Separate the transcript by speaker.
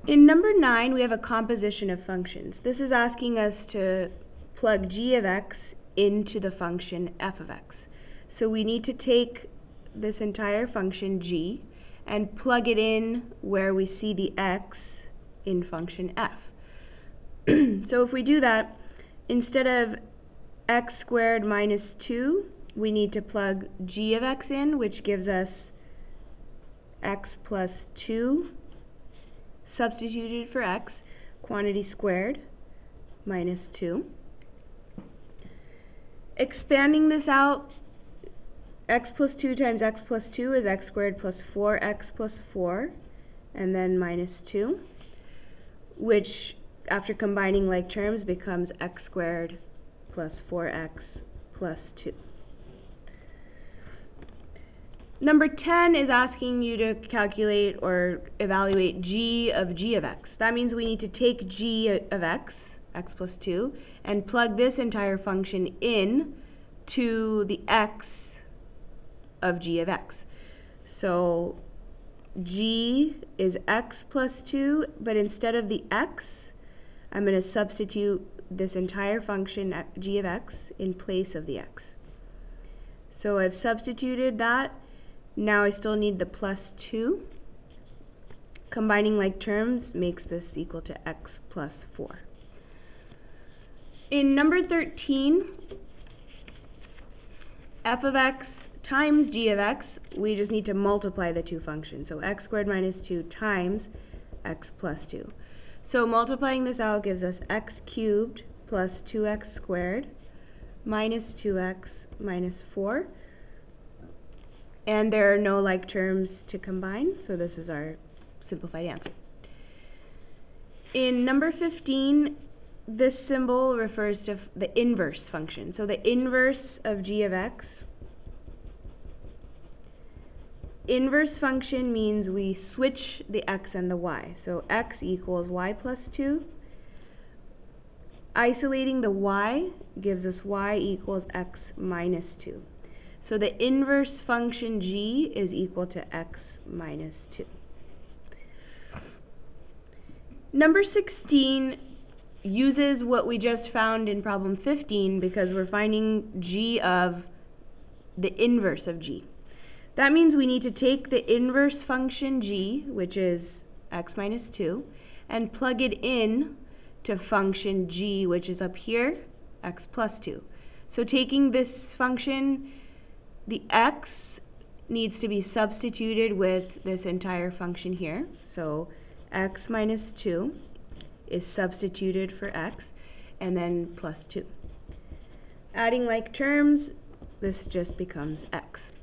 Speaker 1: In number 9, we have a composition of functions. This is asking us to plug g of x into the function f of x. So we need to take this entire function g and plug it in where we see the x in function f. So if we do that, instead of x squared minus 2, we need to plug g of x in, which gives us x plus 2 substituted for x, quantity squared, minus 2. Expanding this out, x plus 2 times x plus 2 is x squared plus 4x plus 4, and then minus 2, which, after combining like terms, becomes x squared plus 4x plus 2. Number 10 is asking you to calculate or evaluate g of x. That means we need to take g of x, x plus 2, and plug this entire function in to the x of g of x. So g is x plus 2, but instead of the x, I'm going to substitute this entire function g of x in place of the x. So I've substituted that. Now I still need the plus 2. Combining like terms makes this equal to x plus 4. In number 13, f of x times g of x, we just need to multiply the two functions. So x squared minus 2 times x plus 2. So multiplying this out gives us x cubed plus 2x squared minus 2x minus 4. And there are no like terms to combine, so this is our simplified answer. In number 15, this symbol refers to the inverse function. So the inverse of g of x. Inverse function means we switch the x and the y. So x equals y plus 2. Isolating the y gives us y equals x minus 2. So the inverse function g is equal to x minus 2. Number 16 uses what we just found in problem 15 because we're finding g of the inverse of g. That means we need to take the inverse function g, which is x minus 2, and plug it in to function g, which is up here, x plus 2. So taking this function, the x needs to be substituted with this entire function here. So x minus 2 is substituted for x, and then plus 2. Adding like terms, this just becomes x.